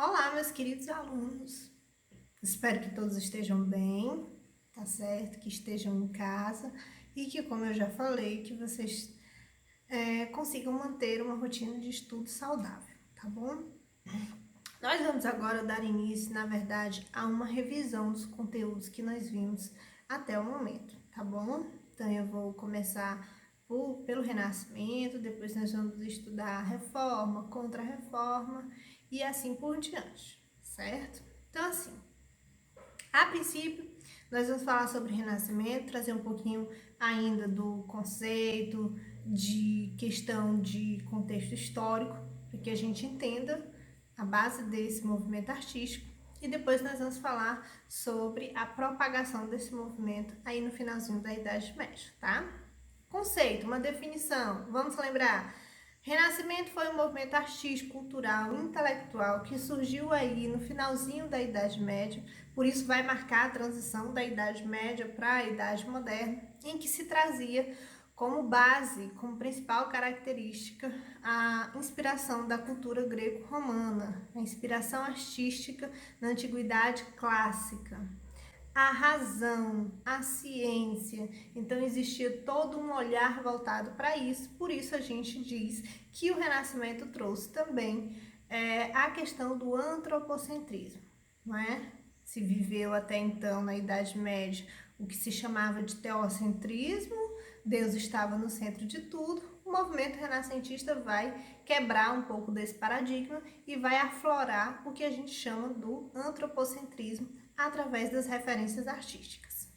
Olá, meus queridos alunos. Espero que todos estejam bem, tá certo? Que estejam em casa e que, como eu já falei, que vocês consigam manter uma rotina de estudo saudável, tá bom? Nós vamos agora dar início, na verdade, a uma revisão dos conteúdos que nós vimos até o momento, tá bom? Então, eu vou começar pelo Renascimento, depois nós vamos estudar a Reforma, Contra-Reforma e assim por diante, certo? Então, assim, a princípio, nós vamos falar sobre Renascimento, trazer um pouquinho ainda do conceito, de questão de contexto histórico, para que a gente entenda a base desse movimento artístico. E depois nós vamos falar sobre a propagação desse movimento aí no finalzinho da Idade Média, tá? Conceito, uma definição, vamos lembrar. Renascimento foi um movimento artístico, cultural, intelectual que surgiu aí no finalzinho da Idade Média, por isso vai marcar a transição da Idade Média para a Idade Moderna, em que se trazia como base, como principal característica, a inspiração da cultura greco-romana, a inspiração artística na antiguidade clássica, a razão, a ciência. Então existia todo um olhar voltado para isso, por isso a gente diz que o Renascimento trouxe também a questão do antropocentrismo, não é? Se viveu até então, na Idade Média, o que se chamava de teocentrismo, Deus estava no centro de tudo. O movimento renascentista vai quebrar um pouco desse paradigma e vai aflorar o que a gente chama do antropocentrismo através das referências artísticas.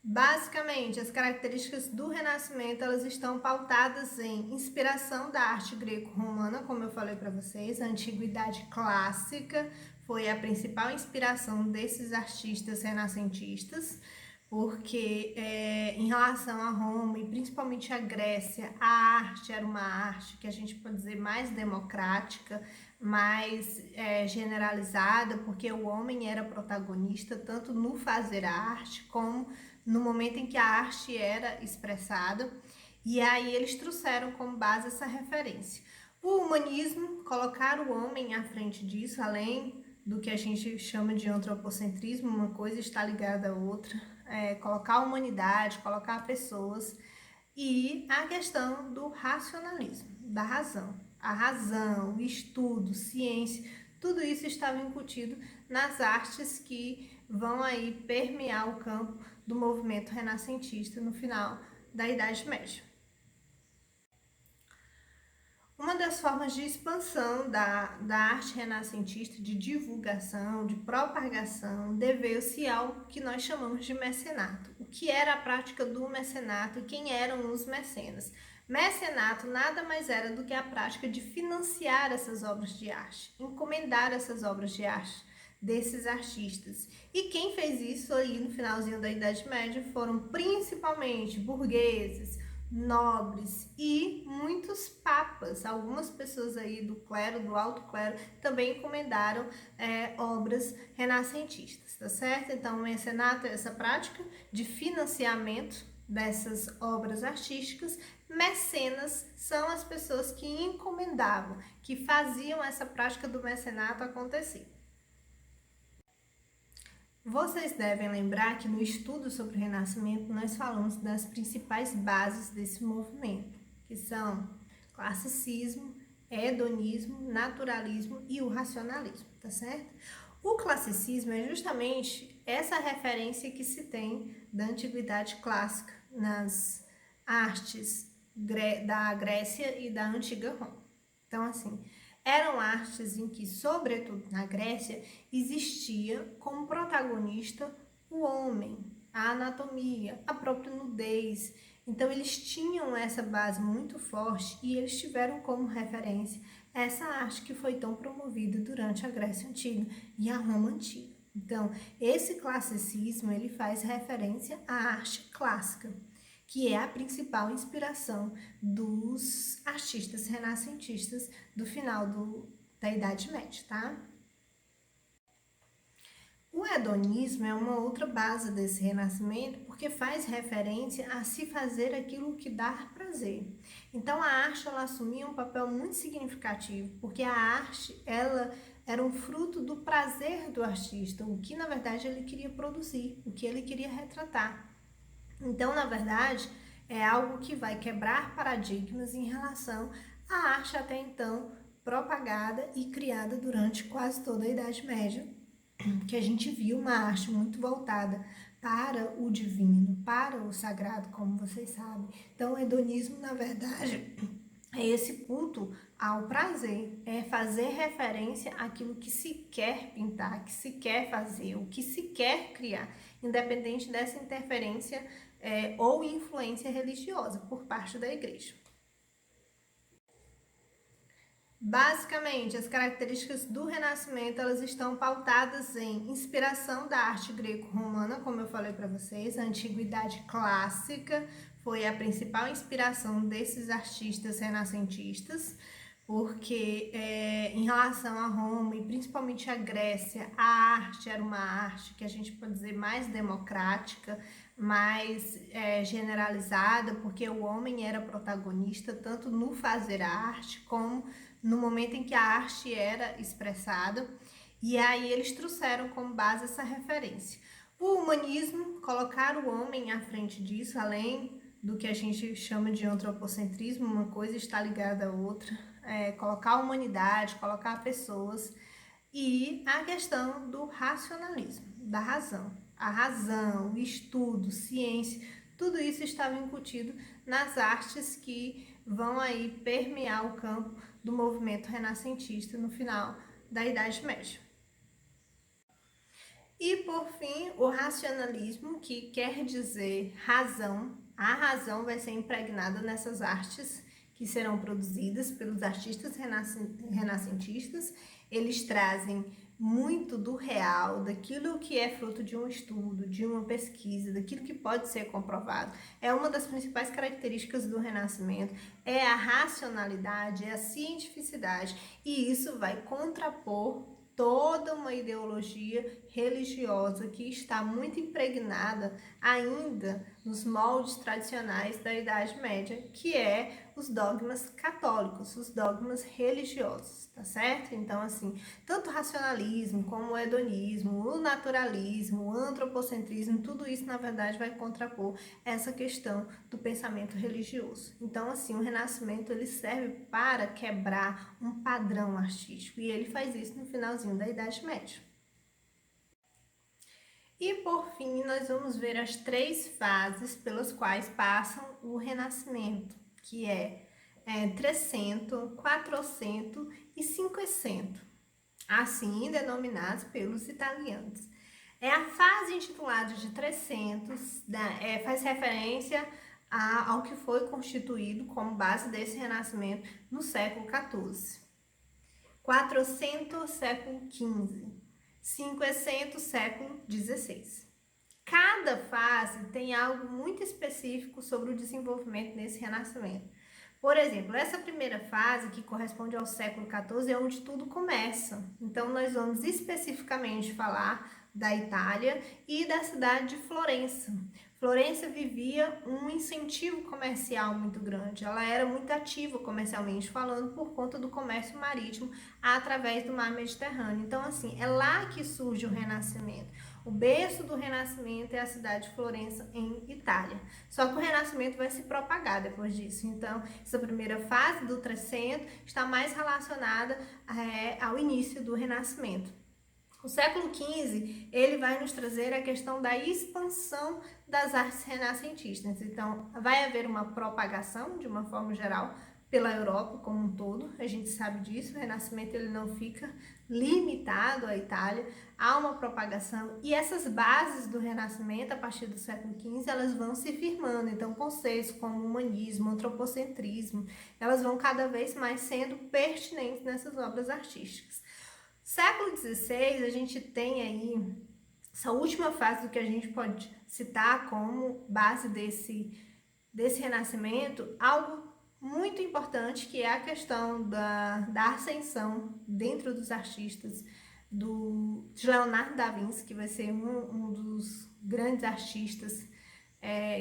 Basicamente, as características do Renascimento elas estão pautadas em inspiração da arte greco-romana, como eu falei para vocês, a antiguidade clássica foi a principal inspiração desses artistas renascentistas, porque em relação a Roma e principalmente a Grécia, a arte era uma arte que a gente pode dizer mais democrática, mais generalizada, porque o homem era protagonista tanto no fazer a arte como no momento em que a arte era expressada, e aí eles trouxeram como base essa referência. O humanismo, colocar o homem à frente disso, além do que a gente chama de antropocentrismo, uma coisa está ligada à outra, colocar a humanidade, colocar pessoas, e a questão do racionalismo, da razão. A razão, o estudo, ciência, tudo isso estava incutido nas artes que vão aí permear o campo do movimento renascentista no final da Idade Média. Uma das formas de expansão da arte renascentista, de divulgação, de propagação, deveu-se ao que nós chamamos de mecenato. O que era a prática do mecenato e quem eram os mecenas? Mecenato nada mais era do que a prática de financiar essas obras de arte, encomendar essas obras de arte desses artistas. E quem fez isso aí no finalzinho da Idade Média foram principalmente burgueses, nobres e muitos papas. Algumas pessoas aí do clero, do alto clero, também encomendaram obras renascentistas, tá certo? Então, o mecenato é essa prática de financiamento dessas obras artísticas. Mecenas são as pessoas que encomendavam, que faziam essa prática do mecenato acontecer. Vocês devem lembrar que no estudo sobre o Renascimento nós falamos das principais bases desse movimento, que são classicismo, hedonismo, naturalismo e o racionalismo, tá certo? O classicismo é justamente essa referência que se tem da antiguidade clássica nas artes da Grécia e da antiga Roma. Então, assim, eram artes em que, sobretudo na Grécia, existia como protagonista o homem, a anatomia, a própria nudez. Então, eles tinham essa base muito forte e eles tiveram como referência essa arte que foi tão promovida durante a Grécia Antiga e a Roma Antiga. Então, esse classicismo ele faz referência à arte clássica, que é a principal inspiração dos artistas renascentistas do final da Idade Média, tá? O hedonismo é uma outra base desse renascimento, porque faz referência a se fazer aquilo que dá prazer. Então a arte ela assumia um papel muito significativo, porque a arte ela era um fruto do prazer do artista, o que na verdade ele queria produzir, o que ele queria retratar. Então, na verdade, é algo que vai quebrar paradigmas em relação à arte até então propagada e criada durante quase toda a Idade Média, que a gente viu uma arte muito voltada para o divino, para o sagrado, como vocês sabem. Então, o hedonismo, na verdade, é esse culto ao prazer, é fazer referência àquilo que se quer pintar, que se quer fazer, o que se quer criar, independente dessa interferência ou influência religiosa por parte da igreja. Basicamente, as características do Renascimento elas estão pautadas em inspiração da arte greco-romana, como eu falei para vocês, a antiguidade clássica foi a principal inspiração desses artistas renascentistas, porque em relação a Roma e principalmente a Grécia, a arte era uma arte que a gente pode dizer mais democrática, mais generalizada, porque o homem era protagonista tanto no fazer a arte como no momento em que a arte era expressada, e aí eles trouxeram como base essa referência. O humanismo, colocar o homem à frente disso, além do que a gente chama de antropocentrismo, uma coisa está ligada à outra, colocar a humanidade, colocar pessoas, e a questão do racionalismo, da razão. A razão, o estudo, ciência, tudo isso estava incutido nas artes que vão aí permear o campo do movimento renascentista no final da Idade Média. E por fim, o racionalismo, que quer dizer razão. A razão vai ser impregnada nessas artes que serão produzidas pelos artistas renascentistas. Eles trazem muito do real, daquilo que é fruto de um estudo, de uma pesquisa, daquilo que pode ser comprovado. É uma das principais características do Renascimento, é a racionalidade, é a cientificidade, e isso vai contrapor toda uma ideologia religiosa que está muito impregnada ainda nos moldes tradicionais da Idade Média, que é os dogmas católicos, os dogmas religiosos, tá certo? Então, assim, tanto o racionalismo como o hedonismo, o naturalismo, o antropocentrismo, tudo isso, na verdade, vai contrapor essa questão do pensamento religioso. Então, assim, o Renascimento, ele serve para quebrar um padrão artístico, e ele faz isso no finalzinho da Idade Média. E por fim, nós vamos ver as 3 fases pelas quais passam o Renascimento, que é 300, 400 e 500, assim denominados pelos italianos. A fase intitulada de 300 faz referência ao que foi constituído como base desse renascimento no século XIV. 400, século XV. 500, século XVI. Cada fase tem algo muito específico sobre o desenvolvimento nesse renascimento. Por exemplo, essa primeira fase, que corresponde ao século XIV, é onde tudo começa. Então, nós vamos especificamente falar da Itália e da cidade de Florença. Florença vivia um incentivo comercial muito grande, ela era muito ativa comercialmente falando por conta do comércio marítimo através do mar Mediterrâneo. Então, assim, é lá que surge o Renascimento. O berço do Renascimento é a cidade de Florença, em Itália. Só que o Renascimento vai se propagar depois disso. Então, essa primeira fase do 300 está mais relacionada ao início do Renascimento. O século XV, ele vai nos trazer a questão da expansão das artes renascentistas. Então, vai haver uma propagação, de uma forma geral, pela Europa como um todo. A gente sabe disso, o Renascimento ele não fica limitado à Itália, há uma propagação. E essas bases do Renascimento, a partir do século XV, elas vão se firmando. Então, conceitos como humanismo, antropocentrismo, elas vão cada vez mais sendo pertinentes nessas obras artísticas. Século XVI, a gente tem aí essa última fase do que a gente pode citar como base desse renascimento, algo muito importante, que é a questão da ascensão dentro dos artistas de Leonardo da Vinci, que vai ser um dos grandes artistas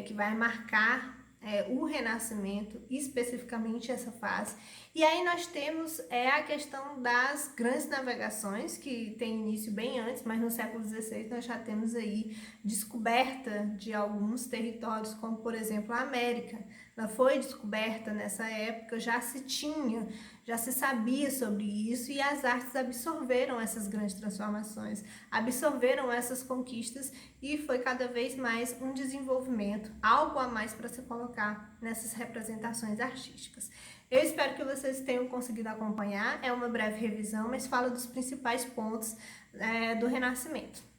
que vai marcar o Renascimento, especificamente essa fase. E aí nós temos a questão das grandes navegações, que tem início bem antes, mas no século XVI nós já temos aí descoberta de alguns territórios, como por exemplo a América. Ela foi descoberta nessa época, já se sabia sobre isso, e as artes absorveram essas grandes transformações, absorveram essas conquistas, e foi cada vez mais um desenvolvimento, algo a mais para se colocar nessas representações artísticas. Eu espero que vocês tenham conseguido acompanhar, é uma breve revisão, mas fala dos principais pontos do Renascimento.